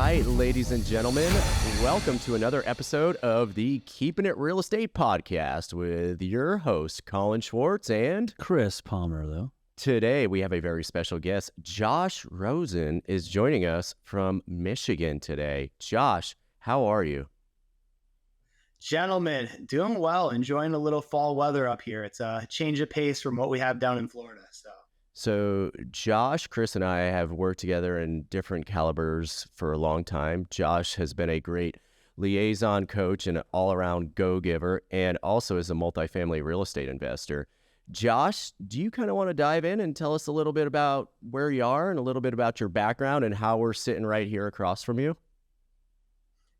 right, ladies and gentlemen, welcome to another episode of the Keeping It Real Estate podcast with your hosts, Colin Schwartz and Chris Palmer, though. Today we have a very special guest. Josh Roosen is joining us from Michigan today. Josh, how are you? Gentlemen, doing well, enjoying a little fall weather up here. It's a change of pace from what we have down in Florida. So Josh, Chris, and I have worked together in different calibers for a long time. Josh has been a great liaison coach and an all-around go-giver, and also is a multifamily real estate investor. Josh, do you kind of want to dive in and tell us a little bit about where you are and a little bit about your background and how we're sitting right here across from you?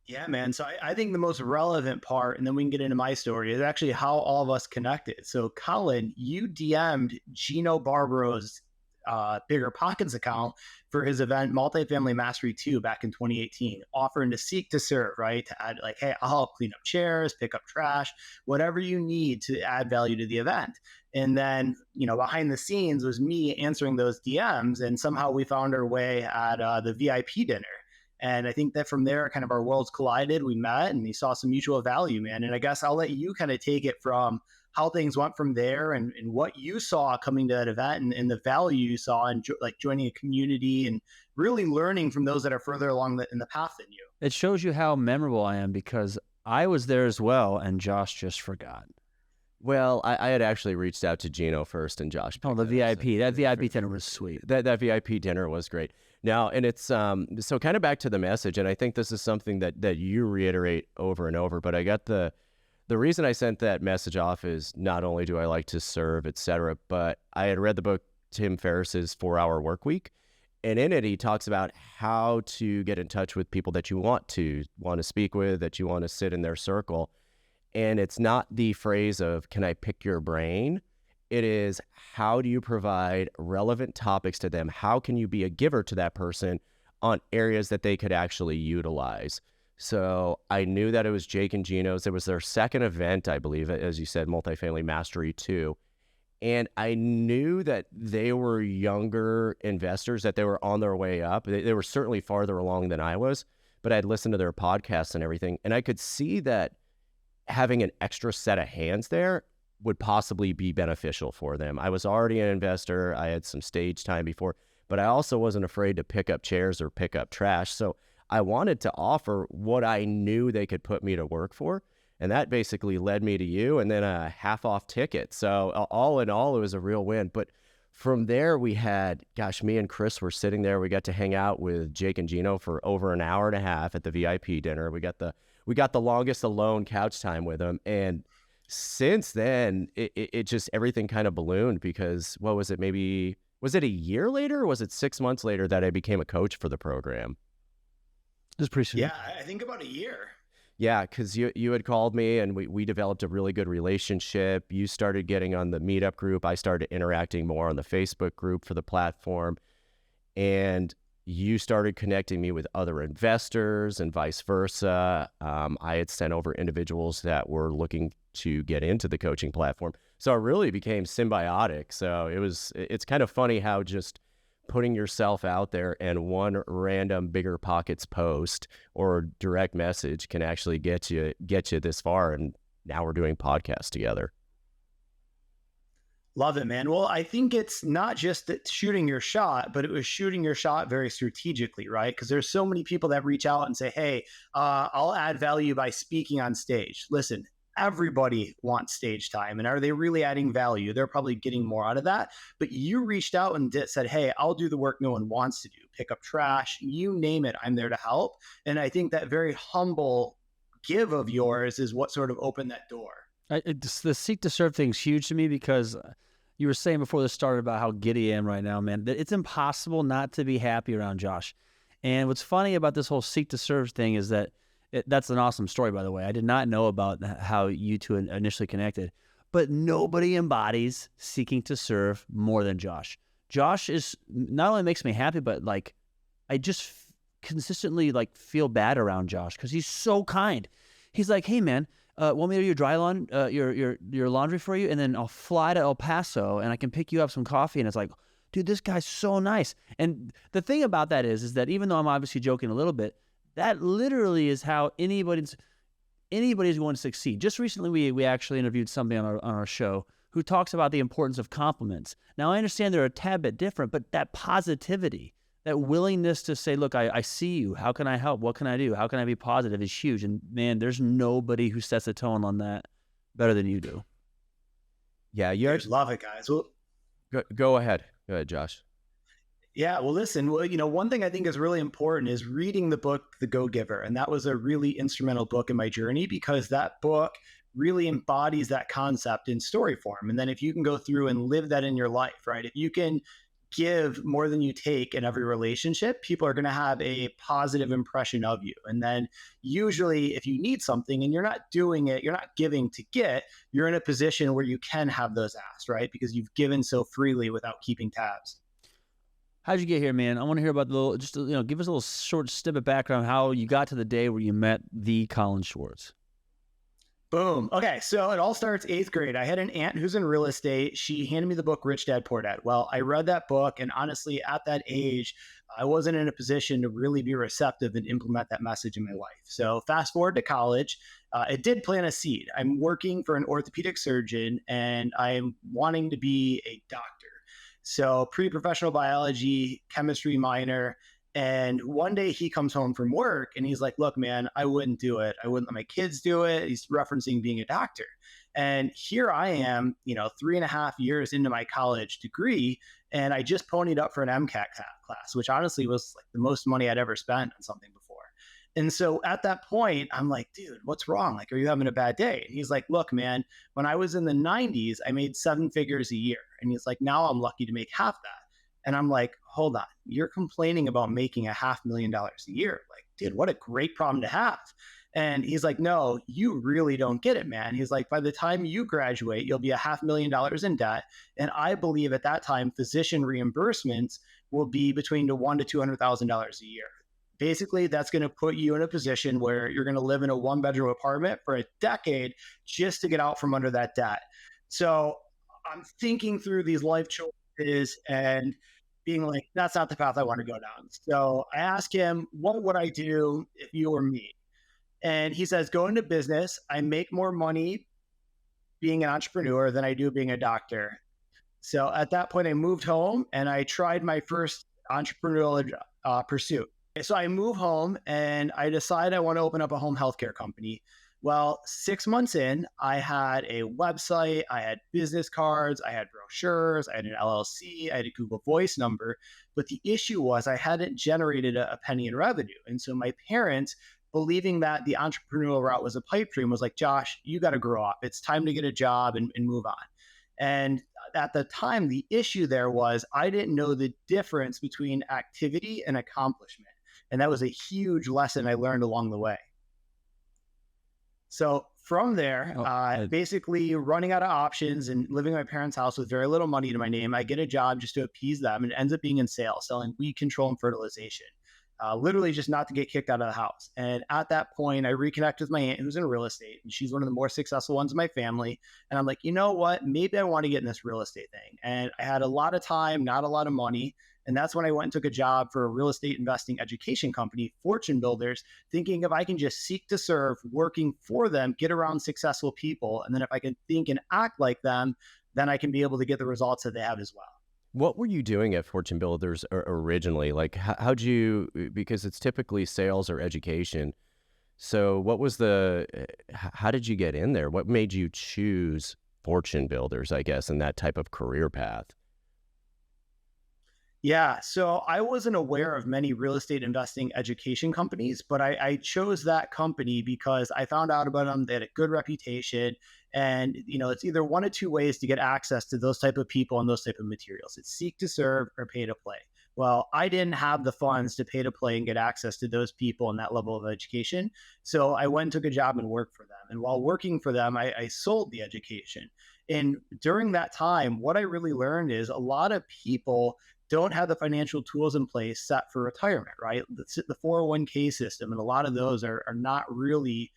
Yeah, man. So I think the most relevant part, and then we can get into my story, is actually how all of us connected. So Colin, you DM'd Gino Barbaro's Bigger Pockets account for his event Multifamily Mastery 2 back in 2018, offering to seek to serve, right? To add like, hey, I'll help clean up chairs, pick up trash, whatever you need to add value to the event. And then, behind the scenes was me answering those DMs, and somehow we found our way at the VIP dinner. And I think that from there, kind of our worlds collided. We met and we saw some mutual value, man. And I guess I'll let you kind of take it from how things went from there and what you saw coming to that event and the value you saw in like joining a community and really learning from those that are further along in the path than you. It shows you how memorable I am because I was there as well and Josh just forgot. Well, I had actually reached out to Gino first and Josh. Oh, the VIP. That VIP dinner was sweet. That VIP dinner was great. Now, and it's so kind of back to the message, and I think this is something that you reiterate over and over, but I got the reason I sent that message off is not only do I like to serve, et cetera, but I had read the book Tim Ferriss's 4-Hour Workweek, and in it he talks about how to get in touch with people that you want to speak with, that you want to sit in their circle. And it's not the phrase of, can I pick your brain? It is, how do you provide relevant topics to them? How can you be a giver to that person on areas that they could actually utilize? So I knew that it was Jake and Gino's. It was their second event, I believe, as you said, Multifamily Mastery 2. And I knew that they were younger investors, that they were on their way up. They were certainly farther along than I was, but I'd listened to their podcasts and everything. And I could see that having an extra set of hands there would possibly be beneficial for them. I was already an investor. I had some stage time before, but I also wasn't afraid to pick up chairs or pick up trash. So I wanted to offer what I knew they could put me to work for. And that basically led me to you and then a half off ticket. So all in all, it was a real win. But from there we had, me and Chris were sitting there. We got to hang out with Jake and Gino for over an hour and a half at the VIP dinner. We got the longest alone couch time with them. And since then, it just, everything kind of ballooned because what was it? Maybe, was it a year later or was it 6 months later that I became a coach for the program? It was pretty soon. Yeah, I think about a year. Yeah, because you had called me and we developed a really good relationship. You started getting on the meetup group. I started interacting more on the Facebook group for the platform. And you started connecting me with other investors and vice versa. I had sent over individuals that were looking to get into the coaching platform. So it really became symbiotic. So it's kind of funny how just putting yourself out there and one random Bigger Pockets post or direct message can actually get you this far. And now we're doing podcasts together. Love it, man. Well, I think it's not just that shooting your shot, but it was shooting your shot very strategically, right? Because there's so many people that reach out and say, hey, I'll add value by speaking on stage. Listen, everybody wants stage time. And are they really adding value? They're probably getting more out of that. But you reached out and said, hey, I'll do the work no one wants to do. Pick up trash, you name it. I'm there to help. And I think that very humble give of yours is what sort of opened that door. The seek to serve thing's huge to me because you were saying before this started about how giddy I am right now, man. It's impossible not to be happy around Josh. And what's funny about this whole seek to serve thing is that that's an awesome story, by the way. I did not know about how you two initially connected, but nobody embodies seeking to serve more than Josh. Josh is not only makes me happy, but like I just consistently like feel bad around Josh because he's so kind. He's like, hey man, want me to do your laundry for you, and then I'll fly to El Paso and I can pick you up some coffee. And it's like, dude, this guy's so nice. And the thing about that is that even though I'm obviously joking a little bit, That literally is how anybody's going to succeed. Just recently, we actually interviewed somebody on our show who talks about the importance of compliments. Now, I understand they're a tad bit different, but that positivity, that willingness to say, look, I see you. How can I help? What can I do? How can I be positive is huge. And man, there's nobody who sets a tone on that better than you do. Yeah, Love it, guys. Well, go ahead. Go ahead, Josh. yeah, well, listen, one thing I think is really important is reading the book, The Go-Giver. And that was a really instrumental book in my journey because that book really embodies that concept in story form. And then if you can go through and live that in your life, right? If you can give more than you take in every relationship, people are going to have a positive impression of you. And then usually if you need something and you're not doing it, you're not giving to get, you're in a position where you can have those asks, right? Because you've given so freely without keeping tabs. How'd you get here, man? I want to hear about give us a little short snippet background how you got to the day where you met the Colin Schwartz. Boom. Okay, so it all starts 8th grade. I had an aunt who's in real estate. She handed me the book Rich Dad Poor Dad. Well, I read that book, and honestly, at that age, I wasn't in a position to really be receptive and implement that message in my life. So fast forward to college, it did plant a seed. I'm working for an orthopedic surgeon, and I'm wanting to be a doctor. So pre-professional biology, chemistry minor. And one day he comes home from work and he's like, look, man, I wouldn't do it. I wouldn't let my kids do it. He's referencing being a doctor. And here I am, 3.5 years into my college degree. And I just ponied up for an MCAT class, which honestly was like the most money I'd ever spent on something before. And so at that point, I'm like, dude, what's wrong? Like, are you having a bad day? And he's like, look, man, when I was in the 90s, I made 7 figures a year. And he's like, now I'm lucky to make half that. And I'm like, hold on, you're complaining about making $500,000 a year. Like, dude, what a great problem to have. And he's like, no, you really don't get it, man. He's like, by the time you graduate, you'll be $500,000 in debt. And I believe at that time, physician reimbursements will be between $100,000 to $200,000 a year. Basically, that's going to put you in a position where you're going to live in a 1-bedroom apartment for a decade just to get out from under that debt. So I'm thinking through these life choices and being like, that's not the path I want to go down. So I asked him, what would I do if you were me? And he says, go into business. I make more money being an entrepreneur than I do being a doctor. So at that point, I moved home and I tried my first entrepreneurial pursuit. So I move home and I decide I want to open up a home healthcare company. Well, 6 months in, I had a website, I had business cards, I had brochures, I had an LLC, I had a Google Voice number. But the issue was I hadn't generated a penny in revenue. And so my parents, believing that the entrepreneurial route was a pipe dream, was like, Josh, you got to grow up. It's time to get a job and move on. And at the time, the issue there was I didn't know the difference between activity and accomplishment. And that was a huge lesson I learned along the way. So from there, basically running out of options and living in my parents' house with very little money to my name, I get a job just to appease them, and it ends up being in sales, selling weed control and fertilization, literally just not to get kicked out of the house. And at that point, I reconnect with my aunt who's in real estate, and she's one of the more successful ones in my family. And I'm like, you know what? Maybe I want to get in this real estate thing. And I had a lot of time, not a lot of money. And that's when I went and took a job for a real estate investing education company, Fortune Builders, thinking if I can just seek to serve, working for them, get around successful people. And then if I can think and act like them, then I can be able to get the results that they have as well. What were you doing at Fortune Builders originally? Like, how'd you, because it's typically sales or education. So what was how did you get in there? What made you choose Fortune Builders, I guess, and that type of career path? Yeah, so I wasn't aware of many real estate investing education companies, but I chose that company because I found out about them. They had a good reputation, and it's either one of two ways to get access to those type of people and those type of materials. It's seek to serve or pay to play. Well, I didn't have the funds to pay to play and get access to those people and that level of education. So I went and took a job and worked for them. And while working for them, I sold the education. And during that time, what I really learned is a lot of people don't have the financial tools in place set for retirement, right? The 401k system, and a lot of those are not really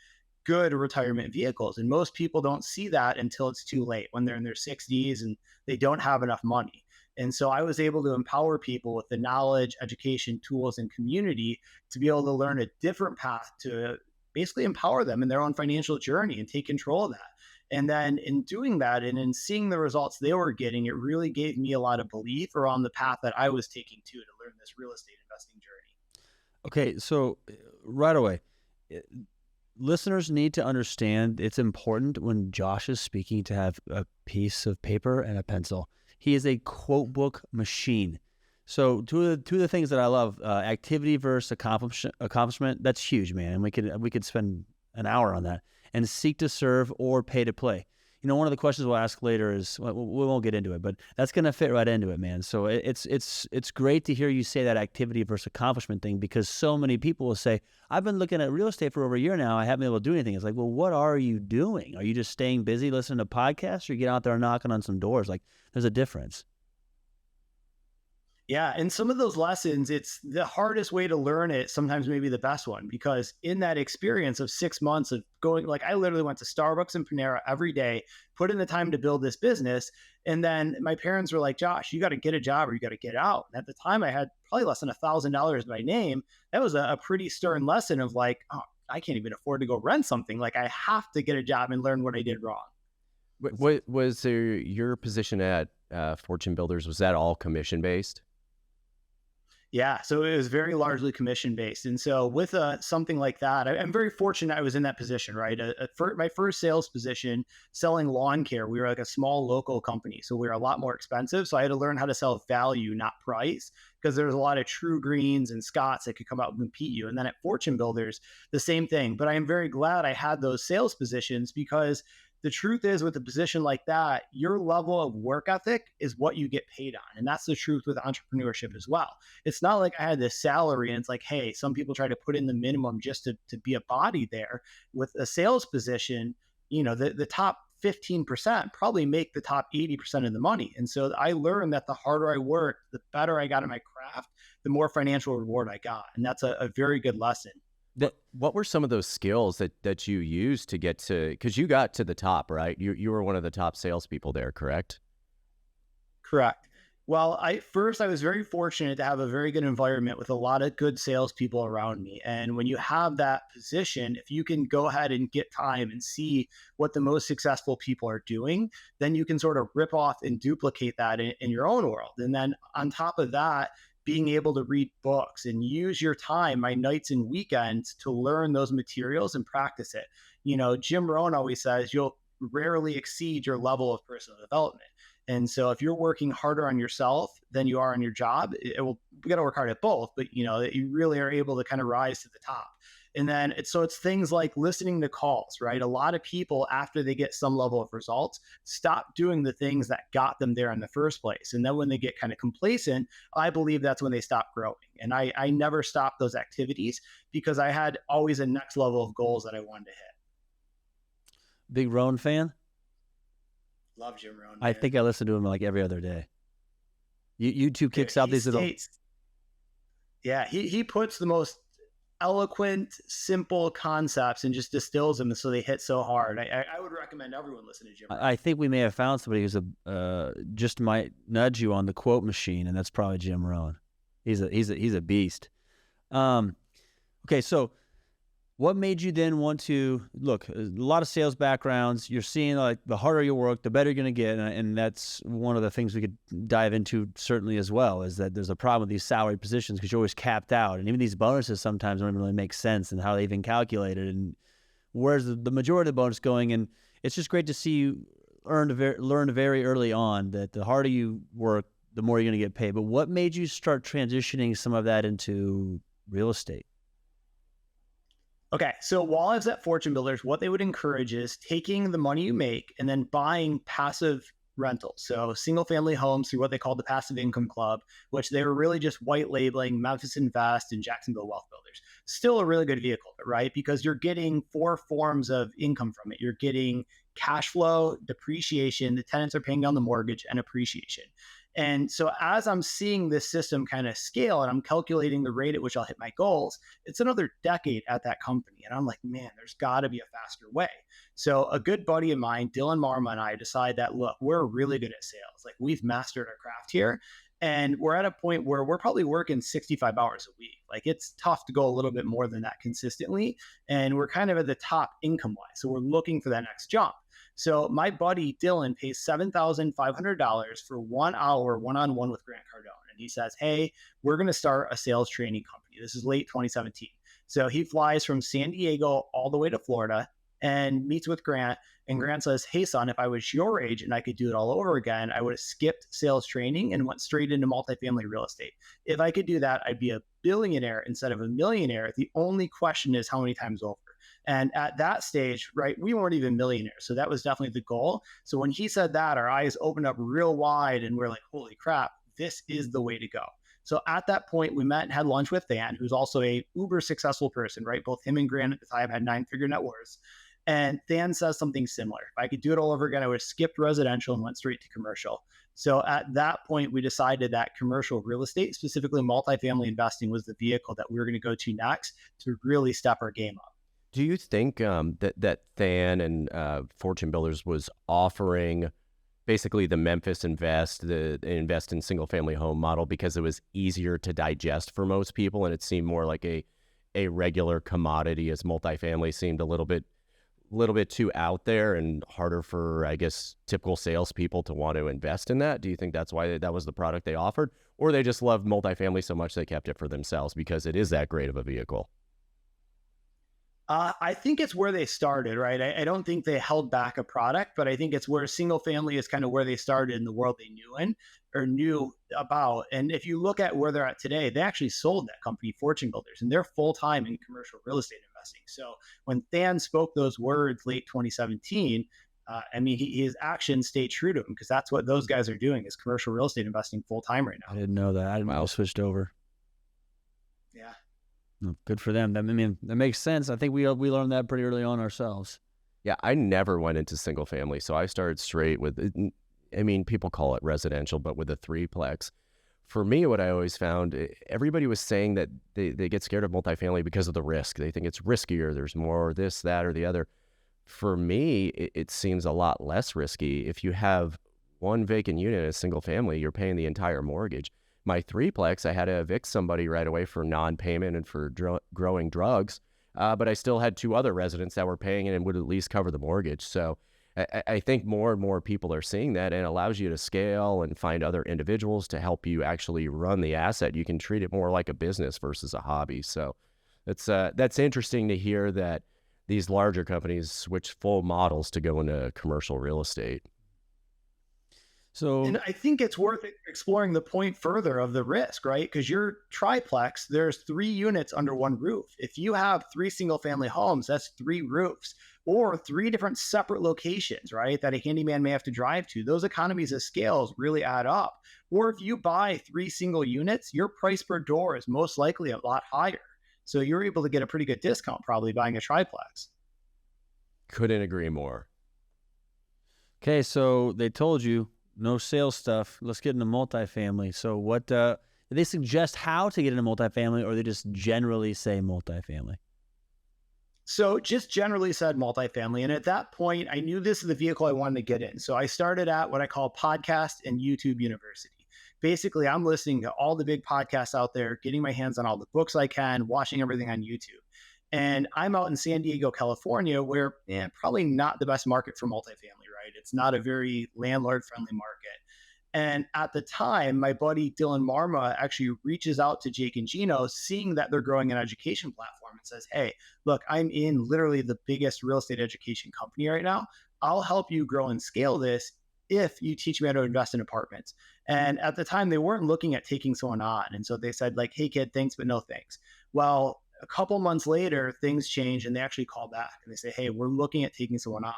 good retirement vehicles. And most people don't see that until it's too late, when they're in their 60s and they don't have enough money. And so I was able to empower people with the knowledge, education, tools, and community to be able to learn a different path to basically empower them in their own financial journey and take control of that. And then in doing that and in seeing the results they were getting, it really gave me a lot of belief around the path that I was taking to learn this real estate investing journey. Okay, so right away, eh, listeners need to understand it's important when Josh is speaking to have a piece of paper and a pencil. He is a quote book machine. So two of the things that I love, activity versus accomplishment, that's huge, man. And we could spend an hour on that. And seek to serve or pay to play. You know, one of the questions we'll ask later is, we won't get into it, but that's going to fit right into it, man. So it's great to hear you say that activity versus accomplishment thing, because so many people will say, I've been looking at real estate for over a year now. I haven't been able to do anything. It's like, well, what are you doing? Are you just staying busy listening to podcasts, or you get out there knocking on some doors? Like, there's a difference. Yeah. And some of those lessons, it's the hardest way to learn it, sometimes maybe the best one, because in that experience of 6 months of going, like I literally went to Starbucks and Panera every day, put in the time to build this business. And then my parents were like, Josh, you got to get a job or you got to get out. And at the time I had probably less than $1,000 by name. That was a pretty stern lesson of like, oh, I can't even afford to go rent something. Like I have to get a job and learn what I did wrong. What was your position at Fortune Builders? Was that all commission based? Yeah, so it was very largely commission based, and so with something like that, I'm very fortunate I was in that position. Right, my first sales position, selling lawn care, we were like a small local company, so we were a lot more expensive. So I had to learn how to sell value, not price, because there's a lot of True Greens and Scotts that could come out and compete you. And then at Fortune Builders, the same thing. But I am very glad I had those sales positions, because the truth is, with a position like that, your level of work ethic is what you get paid on. And that's the truth with entrepreneurship as well. It's not like I had this salary and it's like, hey, some people try to put in the minimum just to be a body there. With a sales position, you know, the top 15% probably make the top 80% of the money. And so I learned that the harder I worked, the better I got at my craft, the more financial reward I got. And that's a very good lesson. What were some of those skills that you used to get to, because you got to the top, right? You were one of the top salespeople there, correct? Correct. Well, I was very fortunate to have a very good environment with a lot of good salespeople around me. And when you have that position, if you can go ahead and get time and see what the most successful people are doing, then you can sort of rip off and duplicate that in your own world. And then on top of that, being able to read books and use your time, my nights and weekends, to learn those materials and practice it. You know, Jim Rohn always says you'll rarely exceed your level of personal development. And so if you're working harder on yourself than you are on your job, we got to work hard at both, but you know, you really are able to kind of rise to the top. And then it's things like listening to calls, right? A lot of people, after they get some level of results, stop doing the things that got them there in the first place. And then when they get kind of complacent, I believe that's when they stop growing. And I never stopped those activities, because I had always a next level of goals that I wanted to hit. Big Rohn fan? Love Jim Rohn. I think I listen to him like every other day. YouTube kicks out these little... Yeah, he puts the most eloquent, simple concepts and just distills them so they hit so hard. I would recommend everyone listen to Jim Rohn. I think we may have found somebody who's just might nudge you on the quote machine, and that's probably Jim Rohn. He's a beast. Okay, so what made you then want to look? A lot of sales backgrounds. You're seeing like the harder you work, the better you're going to get, and that's one of the things we could dive into certainly as well. Is that there's a problem with these salary positions because you're always capped out, and even these bonuses sometimes don't even really make sense and how they even calculate it. And where's the majority of the bonus going? And it's just great to see you learn very early on that the harder you work, the more you're going to get paid. But what made you start transitioning some of that into real estate? Okay, so while I was at Fortune Builders, what they would encourage is taking the money you make and then buying passive rentals. So single family homes through what they called the Passive Income Club, which they were really just white labeling Memphis Invest and Jacksonville Wealth Builders. Still a really good vehicle, right? Because you're getting 4 forms of income from it. You're getting cash flow, depreciation, the tenants are paying down the mortgage, and appreciation. And so as I'm seeing this system kind of scale and I'm calculating the rate at which I'll hit my goals, it's another decade at that company. And I'm like, man, there's got to be a faster way. So a good buddy of mine, Dylan Marma, and I decide that, look, we're really good at sales. Like, we've mastered our craft here. And we're at a point where we're probably working 65 hours a week. Like, it's tough to go a little bit more than that consistently. And we're kind of at the top income wise. So we're looking for that next jump. So my buddy Dylan pays $7,500 for 1 hour one-on-one with Grant Cardone. And he says, hey, we're going to start a sales training company. This is late 2017. So he flies from San Diego all the way to Florida and meets with Grant. And Grant says, hey, son, if I was your age and I could do it all over again, I would have skipped sales training and went straight into multifamily real estate. If I could do that, I'd be a billionaire instead of a millionaire. The only question is how many times over. And at that stage, right, we weren't even millionaires. So that was definitely the goal. So when he said that, our eyes opened up real wide and we're like, holy crap, this is the way to go. So at that point, we met and had lunch with Dan, who's also a uber successful person, right? Both him and Grant at the time had 9-figure net worths. And Dan says something similar. If I could do it all over again, I would have skipped residential and went straight to commercial. So at that point, we decided that commercial real estate, specifically multifamily investing, was the vehicle that we were going to go to next to really step our game up. Do you think that Than and Fortune Builders was offering basically the Memphis the invest in single family home model because it was easier to digest for most people and it seemed more like a regular commodity, as multifamily seemed a little bit too out there and harder for, I guess, typical salespeople to want to invest in that? Do you think that's why that was the product they offered? Or they just loved multifamily so much they kept it for themselves because it is that great of a vehicle? I think it's where they started, right? I don't think they held back a product, but I think it's where single family is kind of where they started in the world they knew about. And if you look at where they're at today, they actually sold that company, Fortune Builders, and they're full-time in commercial real estate investing. So when Than spoke those words late 2017, his actions stay true to him because that's what those guys are doing is commercial real estate investing full-time right now. I didn't know that. I didn't know I switched over. Yeah. Good for them. That makes sense. I think we learned that pretty early on ourselves. Yeah, I never went into single family, so I started straight with, people call it residential, but with a threeplex. For me, what I always found, everybody was saying that they get scared of multifamily because of the risk. They think it's riskier. There's more this, that, or the other. For me, it seems a lot less risky. If you have one vacant unit in a single family, you're paying the entire mortgage. My threeplex, I had to evict somebody right away for non-payment and for growing drugs, but I still had 2 other residents that were paying it and would at least cover the mortgage. So I think more and more people are seeing that, and it allows you to scale and find other individuals to help you actually run the asset. You can treat it more like a business versus a hobby. So that's interesting to hear that these larger companies switch full models to go into commercial real estate. So, and I think it's worth exploring the point further of the risk, right? Because your triplex, there's 3 units under one roof. If you have 3 single family homes, that's 3 roofs or 3 different separate locations, right? That a handyman may have to drive to. Those economies of scales really add up. Or if you buy 3 single units, your price per door is most likely a lot higher. So you're able to get a pretty good discount probably buying a triplex. Couldn't agree more. Okay, so they told you, no sales stuff. Let's get into multifamily. So what, do they suggest how to get into multifamily, or they just generally say multifamily? So just generally said multifamily. And at that point, I knew this is the vehicle I wanted to get in. So I started at what I call podcast and YouTube university. Basically, I'm listening to all the big podcasts out there, getting my hands on all the books I can, watching everything on YouTube. And I'm out in San Diego, California, where probably not the best market for multifamily, right? It's not a very landlord-friendly market. And at the time, my buddy Dylan Marma actually reaches out to Jake and Gino, seeing that they're growing an education platform, and says, hey, look, I'm in literally the biggest real estate education company right now. I'll help you grow and scale this if you teach me how to invest in apartments. And at the time, they weren't looking at taking someone on. And so they said, like, hey, kid, thanks, but no thanks. Well, a couple months later, things change and they actually call back and they say, hey, we're looking at taking someone on.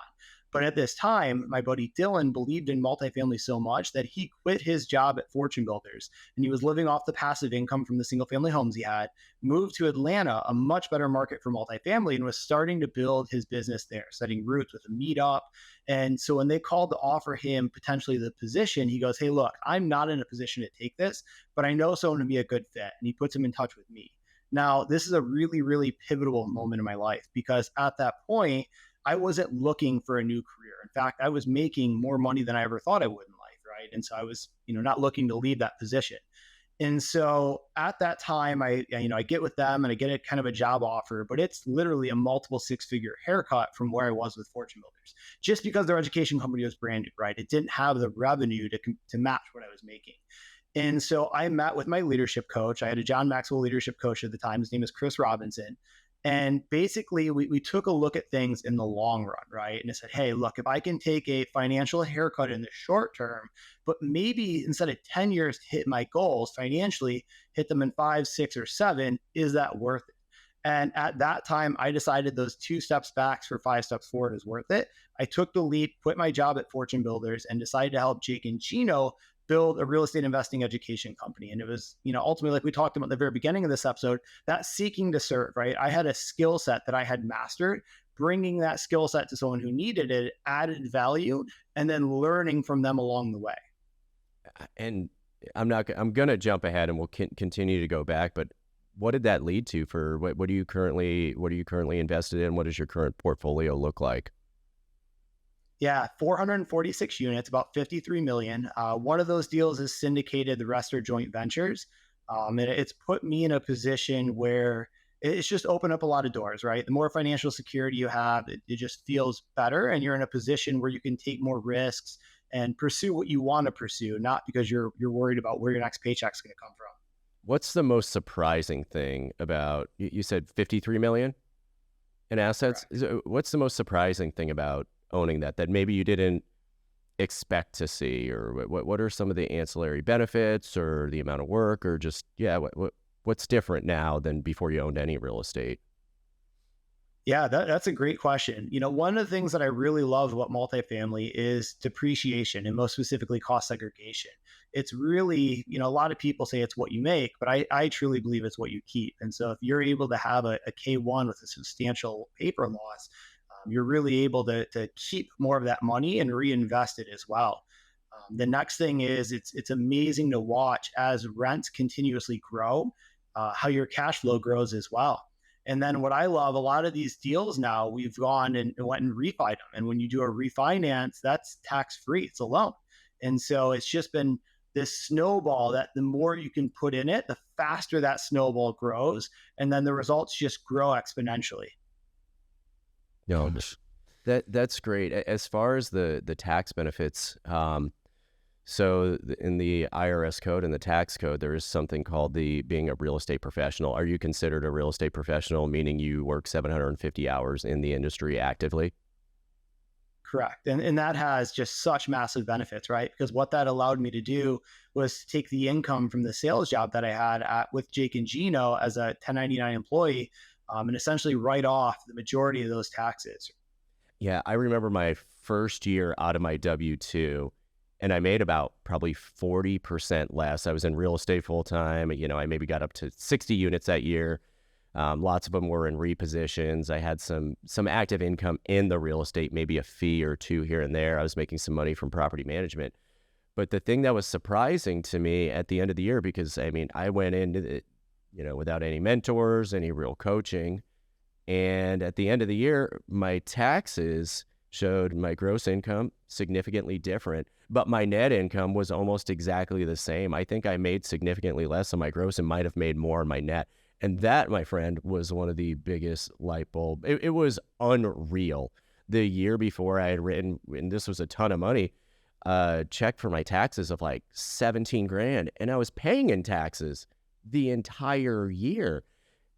But at this time, my buddy Dylan believed in multifamily so much that he quit his job at Fortune Builders, and he was living off the passive income from the single family homes he had, moved to Atlanta, a much better market for multifamily, and was starting to build his business there, setting roots with a meetup. And so when they called to offer him potentially the position, he goes, "Hey, look, I'm not in a position to take this, but I know someone to be a good fit." And he puts him in touch with me. Now, this is a really, really pivotal moment in my life because at that point, I wasn't looking for a new career. In fact, I was making more money than I ever thought I would in life, right? And so I was, not looking to leave that position. And so at that time, I get with them and I get a kind of a job offer, but it's literally a multiple six-figure haircut from where I was with Fortune Builders, just because their education company was brand new, right? It didn't have the revenue to match what I was making. And so I met with my leadership coach. I had a John Maxwell leadership coach at the time. His name is Chris Robinson. And basically, we took a look at things in the long run, right? And I said, hey, look, if I can take a financial haircut in the short term, but maybe instead of 10 years to hit my goals financially, hit them in 5, 6, or 7, is that worth it? And at that time, I decided those 2 steps back for 5 steps forward is worth it. I took the leap, quit my job at Fortune Builders, and decided to help Jake and Gino build a real estate investing education company. And it was, ultimately, like we talked about at the very beginning of this episode, that seeking to serve, right? I had a skill set that I had mastered, bringing that skill set to someone who needed it, added value, and then learning from them along the way. And I'm going to jump ahead and we'll continue to go back, but what did that lead to for what are you currently invested in? What does your current portfolio look like? Yeah, 446 units, about 53 million. One of those deals is syndicated, the rest are joint ventures. And it's put me in a position where it's just opened up a lot of doors, right? The more financial security you have, it just feels better. And you're in a position where you can take more risks and pursue what you want to pursue, not because you're worried about where your next paycheck's going to come from. What's the most surprising thing about, you said 53 million in assets? Correct. What's the most surprising thing about owning that maybe you didn't expect to see, or what are some of the ancillary benefits or the amount of work, or just, what's different now than before you owned any real estate? Yeah, that's a great question. One of the things that I really love about multifamily is depreciation, and most specifically cost segregation. It's really, a lot of people say it's what you make, but I truly believe it's what you keep. And so if you're able to have a K1 with a substantial paper loss, you're really able to keep more of that money and reinvest it as well. The next thing is it's amazing to watch as rents continuously grow, how your cash flow grows as well. And then what I love, a lot of these deals now, we've gone and went and refied them. And when you do a refinance, that's tax-free, it's a loan. And so it's just been this snowball that the more you can put in it, the faster that snowball grows. And then the results just grow exponentially. No, that's great. As far as the tax benefits, so in the IRS code and the tax code, there is something called being a real estate professional. Are you considered a real estate professional, meaning you work 750 hours in the industry actively? Correct. And that has just such massive benefits, right? Because what that allowed me to do was take the income from the sales job that I had with Jake and Gino as a 1099 employee, and essentially write off the majority of those taxes. Yeah, I remember my first year out of my W-2, and I made about probably 40% less. I was in real estate full time. I maybe got up to 60 units that year. Lots of them were in repositions. I had some active income in the real estate, maybe a fee or two here and there. I was making some money from property management. But the thing that was surprising to me at the end of the year, because I went into it, without any mentors, any real coaching. And at the end of the year, my taxes showed my gross income significantly different, but my net income was almost exactly the same. I think I made significantly less on my gross and might have made more on my net. And that, my friend, was one of the biggest light bulb. It was unreal. The year before I had written, and this was a ton of money, a check for my taxes of like 17 grand, and I was paying in taxes the entire year.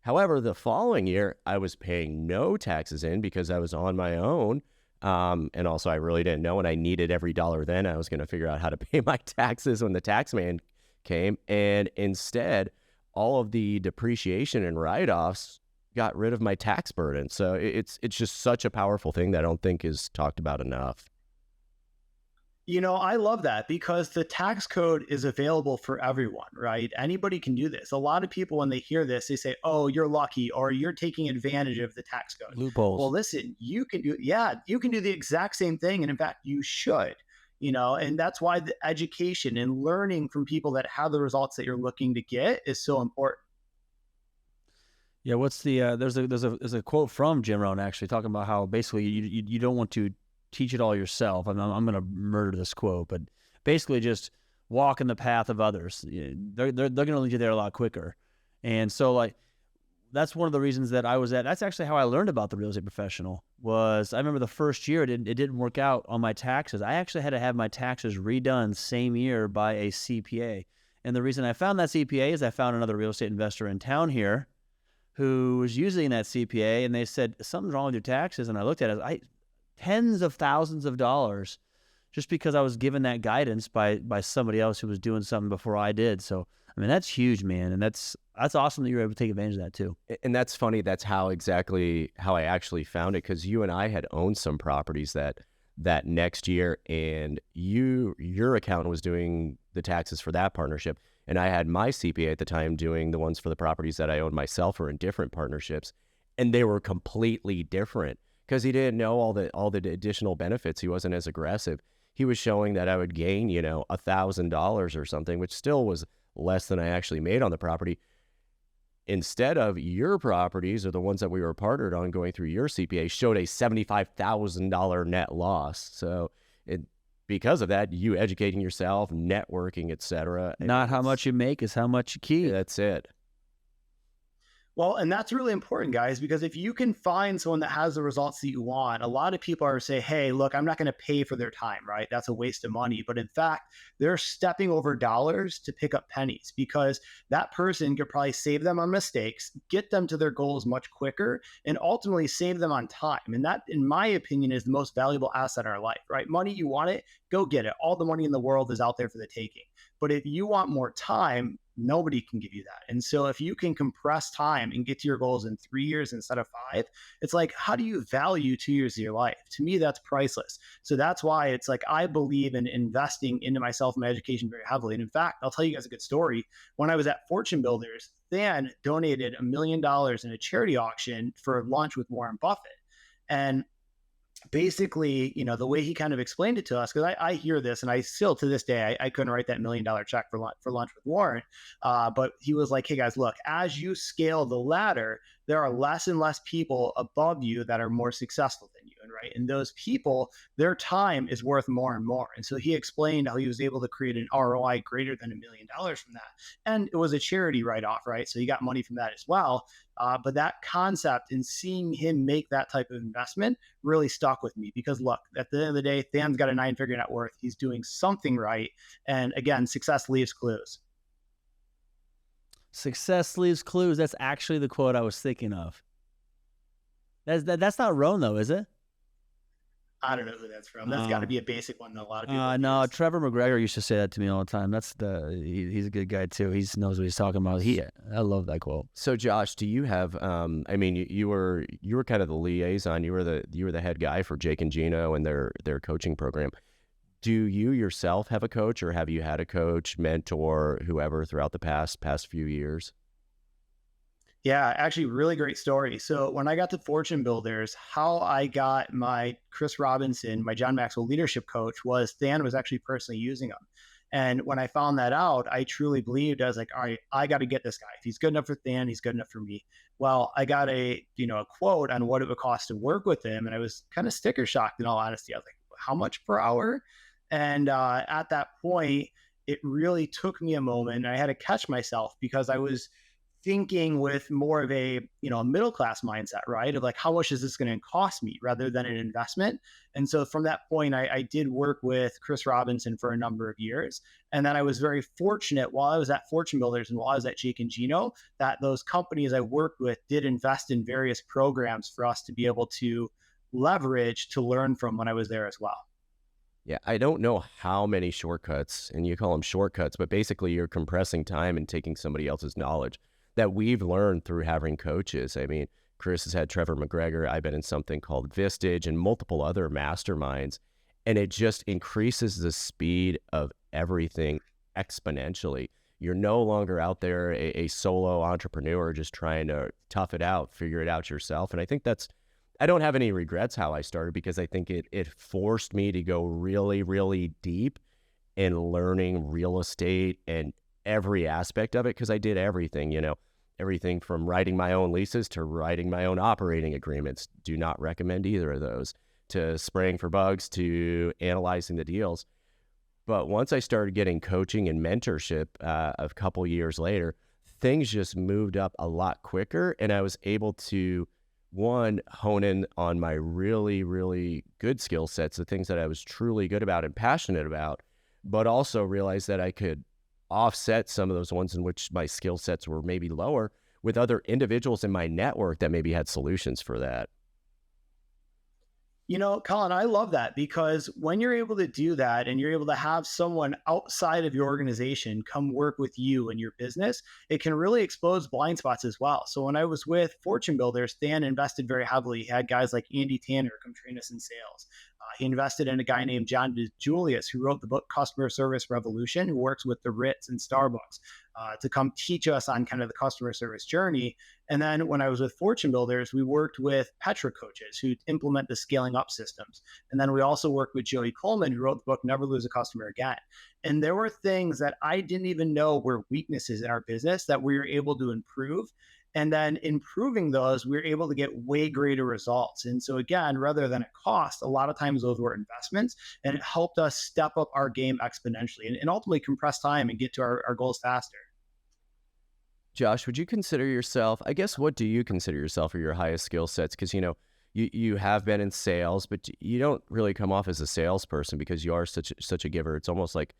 However, the following year, I was paying no taxes in because I was on my own. And also, I really didn't know, and I needed every dollar then. I was going to figure out how to pay my taxes when the tax man came. And instead, all of the depreciation and write-offs got rid of my tax burden. So it's just such a powerful thing that I don't think is talked about enough. I love that because the tax code is available for everyone, right? Anybody can do this. A lot of people, when they hear this, they say, oh, you're lucky or you're taking advantage of the tax code. Well, Loopholes. listen, you can do the exact same thing. And in fact, you should, and that's why the education and learning from people that have the results that you're looking to get is so important. Yeah, what's the there's a quote from Jim Rohn actually talking about how basically you don't want to teach it all yourself. I'm going to murder this quote, but basically just walk in the path of others. They're going to lead you there a lot quicker. And so like that's one of the reasons that I was at. That's actually how I learned about the real estate professional. Was I remember the first year it didn't work out on my taxes. I actually had to have my taxes redone same year by a CPA. And the reason I found that CPA is I found another real estate investor in town here who was using that CPA, and they said, something's wrong with your taxes. And I looked at it, tens of thousands of dollars just because I was given that guidance by somebody else who was doing something before I did. So, I mean, that's huge, man. And that's awesome that you were able to take advantage of that too. And that's funny. That's how I actually found it. Cause you and I had owned some properties that next year, and your accountant was doing the taxes for that partnership. And I had my CPA at the time doing the ones for the properties that I owned myself or in different partnerships. And they were completely different because he didn't know all the additional benefits. He wasn't as aggressive. He was showing that I would gain, $1,000 or something, which still was less than I actually made on the property. Instead of your properties or the ones that we were partnered on going through your CPA showed a $75,000 net loss. So because of that, you educating yourself, networking, etc. Not how much you make is how much you keep. That's it. Well, and that's really important, guys, because if you can find someone that has the results that you want, a lot of people are saying, hey, look, I'm not going to pay for their time, right? That's a waste of money. But in fact, they're stepping over dollars to pick up pennies because that person could probably save them on mistakes, get them to their goals much quicker, and ultimately save them on time. And that, in my opinion, is the most valuable asset in our life, right? Money, you want it, go get it. All the money in the world is out there for the taking. But if you want more time, nobody can give you that. And so if you can compress time and get to your goals in 3 years instead of 5, it's like, how do you value 2 years of your life? To me, that's priceless. So that's why it's like, I believe in investing into myself and my education very heavily. And in fact, I'll tell you guys a good story. When I was at Fortune Builders, Than donated $1 million in a charity auction for lunch with Warren Buffett. And basically, the way he kind of explained it to us, because I hear this and I still to this day, I couldn't write that $1 million check for lunch with Warren. But he was like, hey guys, look, as you scale the ladder, there are less and less people above you that are more successful than you. And right. And those people, their time is worth more and more. And so he explained how he was able to create an ROI greater than $1 million from that. And it was a charity write-off, right? So he got money from that as well. But that concept and seeing him make that type of investment really stuck with me because look, at the end of the day, Than's got a 9-figure net worth. He's doing something right. And again, success leaves clues. Success leaves clues. That's actually the quote I was thinking of. That's not Rohn though, is it? I don't know who that's from. That's got to be a basic one that a lot of people no, use. Trevor McGregor used to say that to me all the time. He's a good guy too. He knows what he's talking about. I love that quote. So Josh, do you have you were kind of the liaison, you were the head guy for Jake and Gino and their coaching program. Do you yourself have a coach or have you had a coach, mentor, whoever throughout the past few years? Yeah, actually, really great story. So when I got to Fortune Builders, how I got my Chris Robinson, my John Maxwell leadership coach, was Than was actually personally using him. And when I found that out, I truly believed, I was like, all right, I got to get this guy. If he's good enough for Than, he's good enough for me. Well, I got a quote on what it would cost to work with him. And I was kind of sticker shocked in all honesty. I was like, how much per hour? And at that point, it really took me a moment. And I had to catch myself because I was thinking with more of a middle-class mindset, right? Of like, how much is this going to cost me rather than an investment? And so from that point, I did work with Chris Robinson for a number of years. And then I was very fortunate while I was at Fortune Builders and while I was at Jake and Gino, that those companies I worked with did invest in various programs for us to be able to leverage to learn from when I was there as well. Yeah, I don't know how many shortcuts, and you call them shortcuts, but basically you're compressing time and taking somebody else's knowledge that we've learned through having coaches. I mean, Chris has had Trevor McGregor. I've been in something called Vistage and multiple other masterminds. And it just increases the speed of everything exponentially. You're no longer out there a solo entrepreneur just trying to tough it out, figure it out yourself. And I think I don't have any regrets how I started, because I think it forced me to go really, really deep in learning real estate and every aspect of it, because I did everything, everything from writing my own leases to writing my own operating agreements. Do not recommend either of those, to spraying for bugs, to analyzing the deals. But once I started getting coaching and mentorship a couple years later, things just moved up a lot quicker. And I was able to, one, hone in on my really, really good skill sets, the things that I was truly good about and passionate about, but also realize that I could offset some of those ones in which my skill sets were maybe lower with other individuals in my network that maybe had solutions for that. Colin, I love that, because when you're able to do that and you're able to have someone outside of your organization come work with you and your business, it can really expose blind spots as well. So when I was with Fortune Builders, Dan invested very heavily. He had guys like Andy Tanner come train us in sales. He invested in a guy named John DeJulius, who wrote the book Customer Service Revolution, who works with the Ritz and Starbucks to come teach us on kind of the customer service journey. And then when I was with Fortune Builders, we worked with Petra coaches who implement the scaling up systems. And then we also worked with Joey Coleman, who wrote the book Never Lose a Customer Again. And there were things that I didn't even know were weaknesses in our business that we were able to improve. And then improving those, we were able to get way greater results. And so again, rather than a cost, a lot of times those were investments, and it helped us step up our game exponentially and ultimately compress time and get to our goals faster. Josh, would you consider yourself, I guess, what do you consider yourself or your highest skill sets? Because, you have been in sales, but you don't really come off as a salesperson because you are such a giver. It's almost like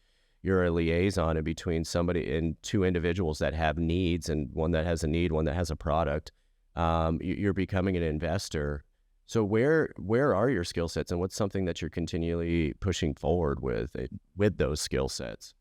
you're a liaison in between somebody and two individuals that have needs, and one that has a need, one that has a product. You're becoming an investor. So where are your skill sets, and what's something that you're continually pushing forward with those skill sets?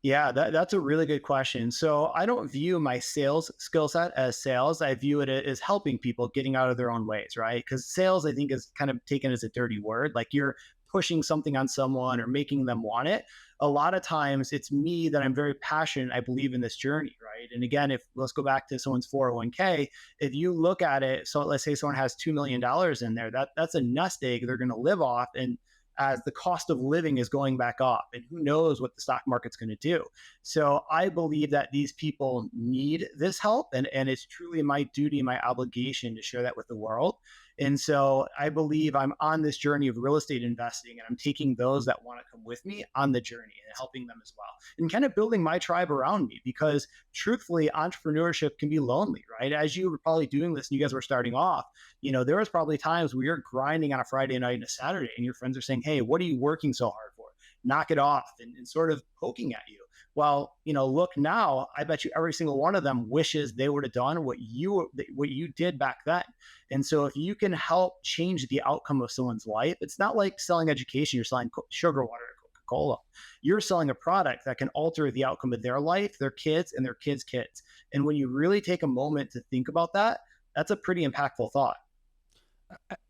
Yeah, that's a really good question. So I don't view my sales skill set as sales. I view it as helping people getting out of their own ways, right? Because sales, I think, is kind of taken as a dirty word. Like you're pushing something on someone or making them want it. A lot of times it's me that I'm very passionate. I believe in this journey, right? And again, let's go back to someone's 401k. If you look at it, so let's say someone has $2 million in there, that's a nest egg they're going to live off. And as the cost of living is going back up, and who knows what the stock market's going to do. So I believe that these people need this help, and it's truly my duty, my obligation to share that with the world. And so I believe I'm on this journey of real estate investing, and I'm taking those that want to come with me on the journey and helping them as well, and kind of building my tribe around me, because truthfully, entrepreneurship can be lonely, right? As you were probably doing this and you guys were starting off, there was probably times where you're grinding on a Friday night and a Saturday, and your friends are saying, hey, what are you working so hard for? Knock it off, and sort of poking at you. Well, look now, I bet you every single one of them wishes they would have done what you did back then. And so if you can help change the outcome of someone's life, it's not like selling education, you're selling sugar water or Coca-Cola. You're selling a product that can alter the outcome of their life, their kids, and their kids' kids. And when you really take a moment to think about that, that's a pretty impactful thought.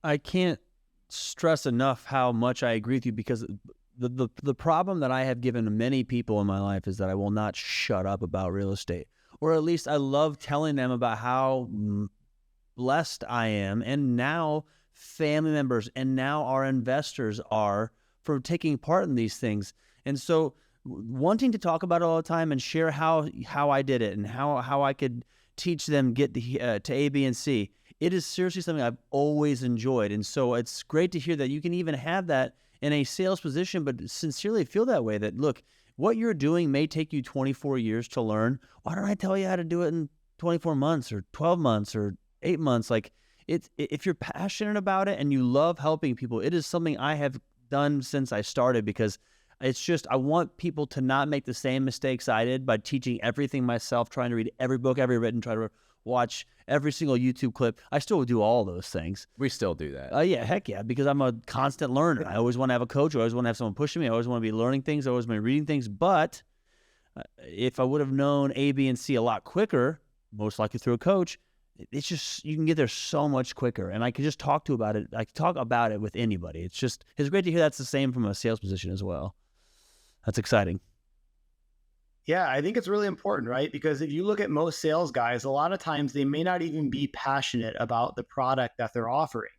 I can't stress enough how much I agree with you, because the problem that I have given many people in my life is that I will not shut up about real estate, or at least I love telling them about how blessed I am, and now family members and now our investors are, for taking part in these things. And so wanting to talk about it all the time and share how I did it and how I could teach them get to A, B, and C. It is seriously something I've always enjoyed. And so it's great to hear that you can even have that in a sales position, but sincerely feel that way, that, look, what you're doing may take you 24 years to learn. Why don't I tell you how to do it in 24 months or 12 months or 8 months? Like, if you're passionate about it and you love helping people, it is something I have done since I started, because it's just, I want people to not make the same mistakes I did by teaching everything myself, trying to read every book I've ever written, try to watch every single YouTube clip. I still do all those things. We still do that. Yeah, heck yeah, because I'm a constant learner. I always want to have a coach. I always want to have someone pushing me. I always want to be learning things. I always want to be reading things. But if I would have known A, B, and C a lot quicker, most likely through a coach, it's just, you can get there so much quicker. And I can just talk about it. I can talk about it with anybody. It's great to hear that's the same from a sales position as well. That's exciting. Yeah, I think it's really important, right? Because if you look at most sales guys, a lot of times they may not even be passionate about the product that they're offering.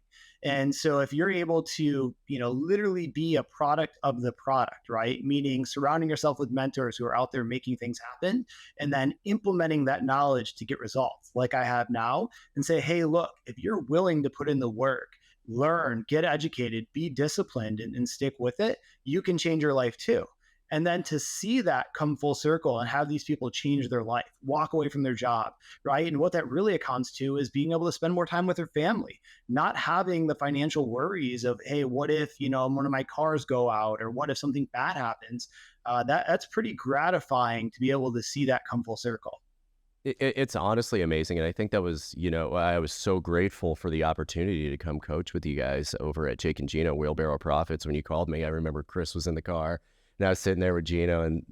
And so if you're able to, literally be a product of the product, right? Meaning surrounding yourself with mentors who are out there making things happen and then implementing that knowledge to get results like I have now and say, hey, look, if you're willing to put in the work, learn, get educated, be disciplined and stick with it, you can change your life too. And then to see that come full circle and have these people change their life, walk away from their job, right? And what that really accounts to is being able to spend more time with their family, not having the financial worries of, hey, what if, one of my cars go out, or what if something bad happens? That's pretty gratifying to be able to see that come full circle. It's honestly amazing. And I think that was, I was so grateful for the opportunity to come coach with you guys over at Jake and Gino Wheelbarrow Profits. When you called me, I remember Chris was in the car and I was sitting there with Gino, and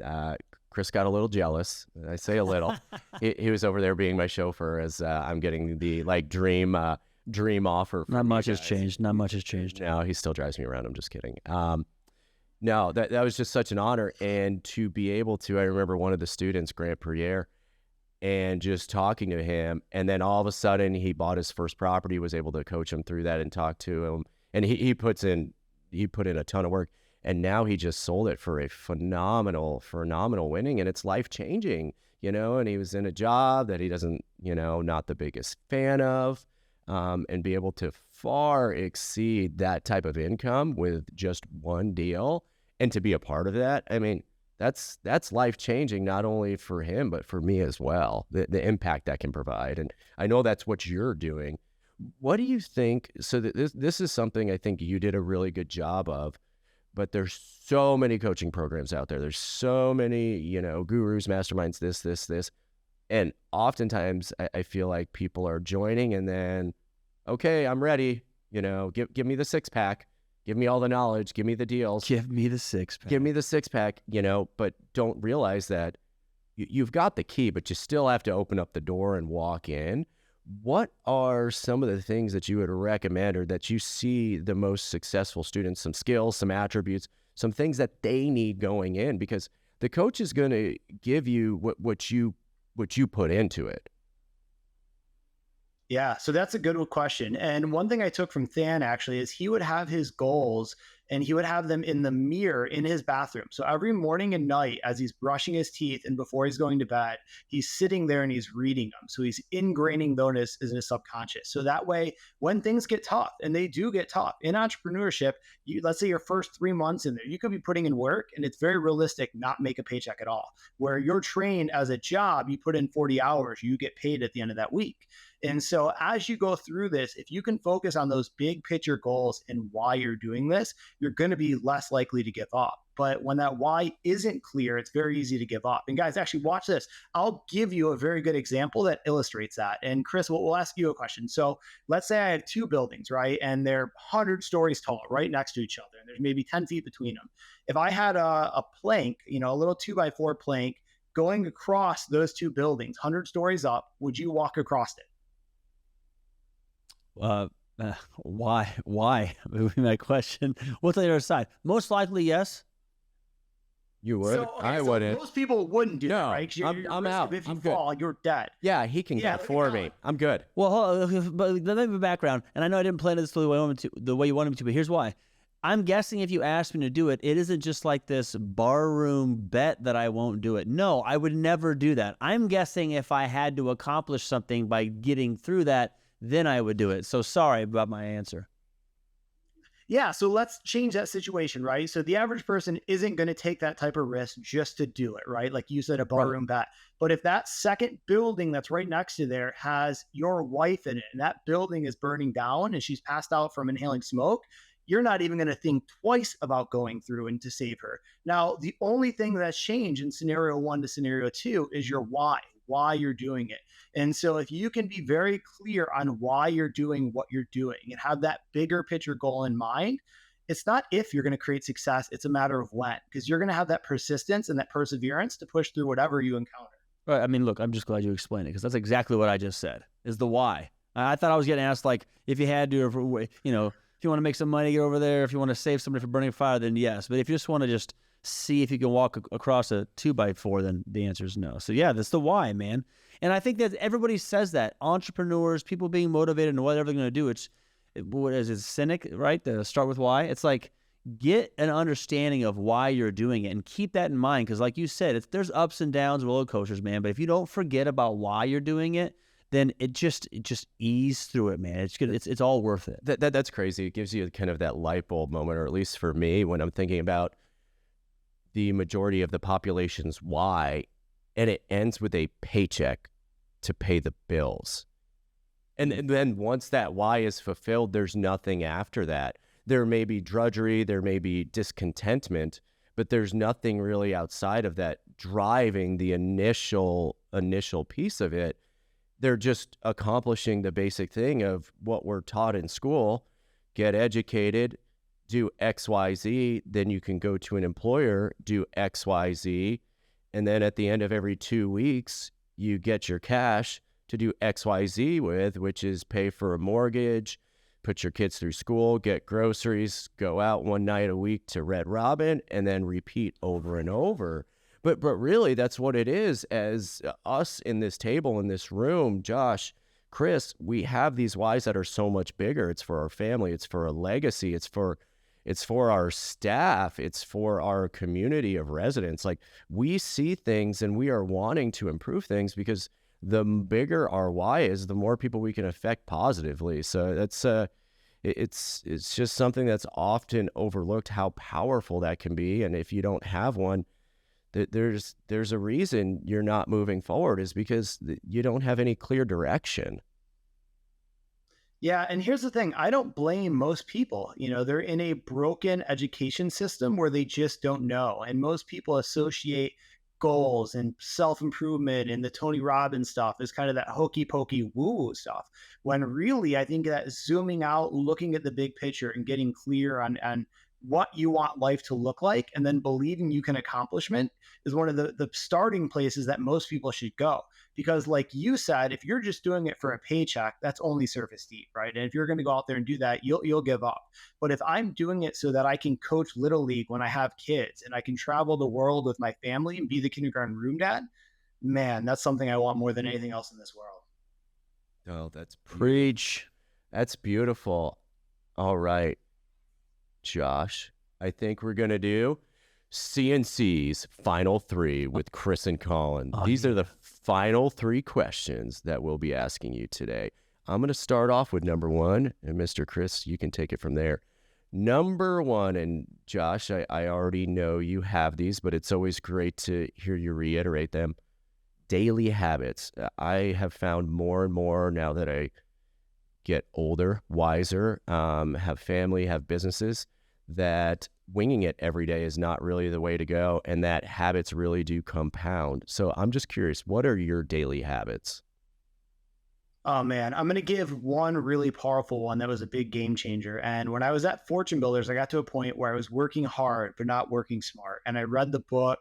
Chris got a little jealous. I say a little. He was over there being my chauffeur as I'm getting the dream offer. Not much has changed. Not much has changed. No, he still drives me around. I'm just kidding. No, that was just such an honor. And to be able to, I remember one of the students, Grant Perrier, and just talking to him. And then all of a sudden he bought his first property, was able to coach him through that and talk to him. And he put in a ton of work. And now he just sold it for a phenomenal winning, and it's life-changing, and he was in a job that he doesn't, not the biggest fan of, and be able to far exceed that type of income with just one deal and to be a part of that. I mean, that's life-changing, not only for him, but for me as well, the impact that can provide. And I know that's what you're doing. What do you think? So this is something I think you did a really good job of. But there's so many coaching programs out there. There's so many, gurus, masterminds, this. And oftentimes I feel like people are joining and then, okay, I'm ready. Give me the 6-pack. Give me all the knowledge. Give me the deals. Give me the 6-pack. Give me the 6-pack, but don't realize that you've got the key, but you still have to open up the door and walk in. What are some of the things that you would recommend, or that you see the most successful students, some skills, some attributes, some things that they need going in? Because the coach is going to give you what you put into it. Yeah, so that's a good question. And one thing I took from Than actually is he would have his goals and he would have them in the mirror in his bathroom. So every morning and night, as he's brushing his teeth and before he's going to bed, he's sitting there and he's reading them. So he's ingraining those in his subconscious. So that way, when things get tough, and they do get tough in entrepreneurship, let's say your first 3 months in there, you could be putting in work and it's very realistic not make a paycheck at all. Where you're trained as a job, you put in 40 hours, you get paid at the end of that week. And so as you go through this, if you can focus on those big picture goals and why you're doing this, you're going to be less likely to give up. But when that why isn't clear, it's very easy to give up. And guys, actually watch this. I'll give you a very good example that illustrates that. And Chris, we'll ask you a question. So let's say I have 2 buildings, right? And they're 100 stories tall, right next to each other. And there's maybe 10 feet between them. If I had a plank, a little 2x4 plank going across those 2 buildings, 100 stories up, would you walk across it? Why? Would be my question. What's the other side? Most likely, yes. You would. I so wouldn't. Most people wouldn't do that, No, right? I'm out. If you I'm fall, you're dead. Yeah, he can get for me. I'm good. Well, but let me give a background. And I know I didn't plan this the way you wanted me to, but here's why. I'm guessing if you asked me to do it, it isn't just like this barroom bet that I won't do it. No, I would never do that. I'm guessing if I had to accomplish something by getting through that, then I would do it. So sorry about my answer. Yeah, so let's change that situation, right? So the average person isn't going to take that type of risk just to do it, right? Like you said, a barroom bet. But if that second building that's right next to there has your wife in it, and that building is burning down and she's passed out from inhaling smoke, you're not even going to think twice about going through and to save her. Now, the only thing that's changed in scenario 1 to scenario 2 is your why you're doing it. And so if you can be very clear on why you're doing what you're doing and have that bigger picture goal in mind, it's not if you're going to create success, it's a matter of when, because you're going to have that persistence and that perseverance to push through whatever you encounter. Right. I mean, look, I'm just glad you explained it because that's exactly what I just said is the why. I thought I was getting asked like if you had to, or if, you know, if you want to make some money, get over there. If you want to save somebody from burning fire, then yes. But if you just want to just see if you can walk across a 2x4, then the answer is no. So yeah, that's the why, man. And I think that everybody says that. Entrepreneurs, people being motivated and whatever they're going to do. What is it, cynic, right? To start with why. It's like get an understanding of why you're doing it and keep that in mind. Because like you said, there's ups and downs, roller coasters, man. But if you don't forget about why you're doing it, then it just ease through it, man. It's good. It's all worth it. That's crazy. It gives you kind of that light bulb moment, or at least for me, when I'm thinking about the majority of the population's why, and it ends with a paycheck to pay the bills. And then once that why is fulfilled, there's nothing after that. There may be drudgery, there may be discontentment, but there's nothing really outside of that driving the initial piece of it. They're just accomplishing the basic thing of what we're taught in school: get educated, do X, Y, Z, then you can go to an employer, do X, Y, Z, and then at the end of every 2 weeks, you get your cash to do X, Y, Z with, which is pay for a mortgage, put your kids through school, get groceries, go out one night a week to Red Robin, and then repeat over and over. But really, that's what it is. As us in this table, in this room, Josh, Chris, we have these whys that are so much bigger. It's for our family. It's for a legacy. It's for our staff. It's for our community of residents. Like, we see things and we are wanting to improve things because the bigger our why is, the more people we can affect positively. So that's it's just something that's often overlooked, how powerful that can be. And if you don't have one, there's a reason you're not moving forward, is because you don't have any clear direction. Yeah, and here's the thing. I don't blame most people. They're in a broken education system where they just don't know. And most people associate goals and self-improvement and the Tony Robbins stuff is kind of that hokey pokey woo-woo stuff. When really, I think that zooming out, looking at the big picture and getting clear on what you want life to look like, and then believing you can accomplish it is one of the starting places that most people should go. Because like you said, if you're just doing it for a paycheck, that's only surface deep, right? And if you're going to go out there and do that, you'll give up. But if I'm doing it so that I can coach Little League when I have kids and I can travel the world with my family and be the kindergarten room dad, man, that's something I want more than anything else in this world. Oh, that's Preach. That's beautiful. All right, Josh, I think we're going to do CNC's final three with Chris and Colin. These are the final three questions that we'll be asking you today. I'm going to start off with number one, and Mr. Chris, you can take it from there. Number one, and Josh, I already know you have these, but it's always great to hear you reiterate them. Daily habits. I have found more and more now that I get older, wiser, have family, have businesses, that winging it every day is not really the way to go, and that habits really do compound. So I'm just curious, what are your daily habits? Oh man, I'm going to give one really powerful one that was a big game changer. And when I was at Fortune Builders, I got to a point where I was working hard, but not working smart. And I read the book,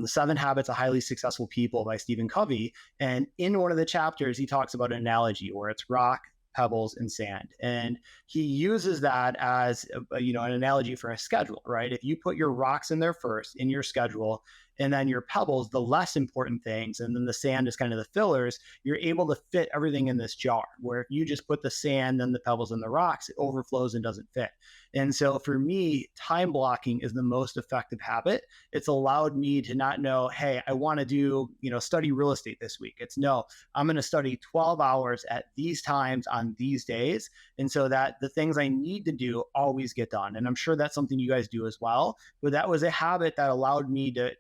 The 7 Habits of Highly Successful People by Stephen Covey. And in one of the chapters, he talks about an analogy where it's rock, pebbles, and sand. And he uses that as an analogy for a schedule, right? If you put your rocks in there first in your schedule, and then your pebbles, the less important things, and then the sand is kind of the fillers, you're able to fit everything in this jar. Where if you just put the sand, then the pebbles, and the rocks, it overflows and doesn't fit. And so for me, time blocking is the most effective habit. It's allowed me to not know, hey, I want to do, study real estate this week. It's no, I'm going to study 12 hours at these times on these days. And so that the things I need to do always get done. And I'm sure that's something you guys do as well. But that was a habit that allowed me to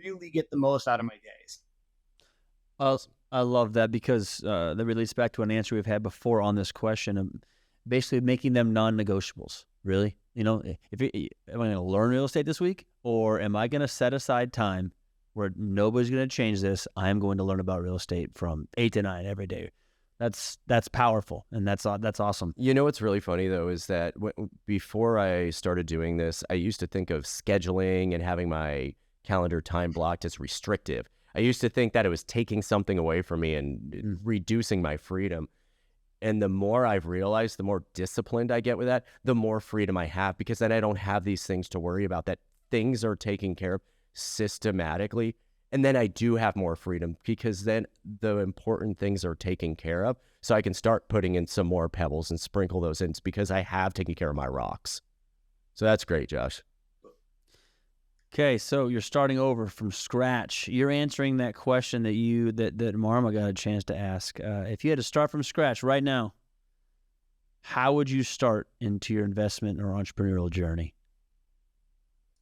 really get the most out of my days. I love that because that relates back to an answer we've had before on this question of basically making them non-negotiables. Really, am I going to learn real estate this week, or am I going to set aside time where nobody's going to change this? I am going to learn about real estate from 8 to 9 every day. That's powerful, and that's awesome. You know what's really funny though is that before I started doing this, I used to think of scheduling and having my calendar time blocked as restrictive. I used to think that it was taking something away from me and reducing my freedom. And the more I've realized, the more disciplined I get with that, the more freedom I have, because then I don't have these things to worry about, that things are taken care of systematically. And then I do have more freedom because then the important things are taken care of. So I can start putting in some more pebbles and sprinkle those in because I have taken care of my rocks. So that's great, Josh. Okay, so you're starting over from scratch. You're answering that question that Marma got a chance to ask. If you had to start from scratch right now, how would you start into your investment or entrepreneurial journey?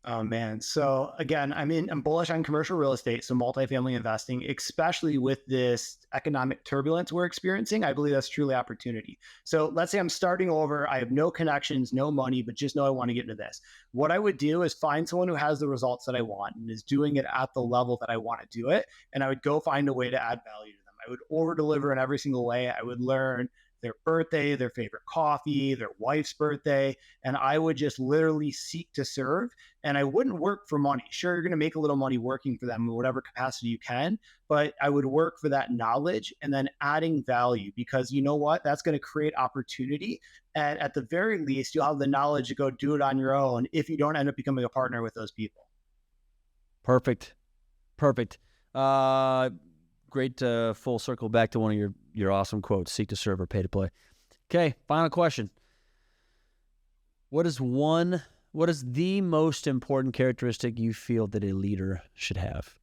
Oh man. So again, I'm bullish on commercial real estate. So multifamily investing, especially with this economic turbulence we're experiencing, I believe that's truly opportunity. So let's say I'm starting over. I have no connections, no money, but just know I want to get into this. What I would do is find someone who has the results that I want and is doing it at the level that I want to do it. And I would go find a way to add value to them. I would over deliver in every single way. I would learn their birthday, their favorite coffee, their wife's birthday. And I would just literally seek to serve. And I wouldn't work for money. Sure, you're going to make a little money working for them in whatever capacity you can, but I would work for that knowledge and then adding value, because you know what? That's going to create opportunity. And at the very least, you'll have the knowledge to go do it on your own if you don't end up becoming a partner with those people. Perfect. Great full circle back to one of your awesome quotes: seek to serve or pay to play. Okay, final question. What is the most important characteristic you feel that a leader should have?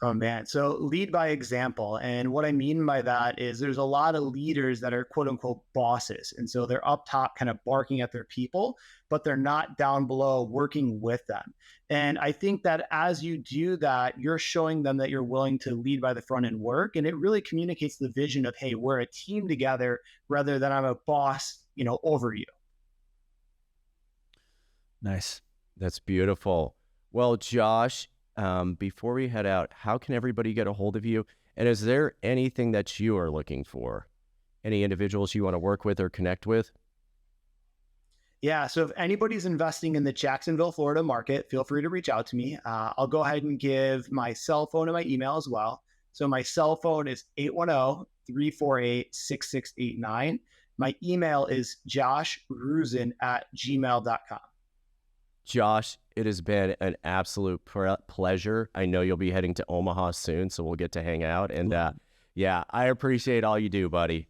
Oh man. So lead by example. And what I mean by that is there's a lot of leaders that are quote unquote bosses. And so they're up top kind of barking at their people, but they're not down below working with them. And I think that as you do that, you're showing them that you're willing to lead by the front and work. And it really communicates the vision of, hey, we're a team together rather than I'm a boss, over you. Nice. That's beautiful. Well, Josh, before we head out, how can everybody get a hold of you? And is there anything that you are looking for? Any individuals you want to work with or connect with? Yeah. So if anybody's investing in the Jacksonville, Florida market, feel free to reach out to me. I'll go ahead and give my cell phone and my email as well. So my cell phone is 810-348-6689. My email is joshroosen@gmail.com. Josh, it has been an absolute pleasure. I know you'll be heading to Omaha soon, so we'll get to hang out. And yeah, I appreciate all you do, buddy.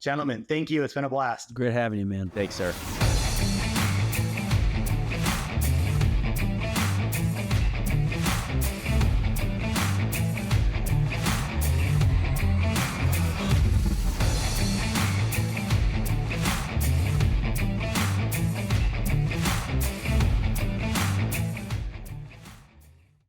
Gentlemen, thank you. It's been a blast. Great having you, man. Thanks, sir.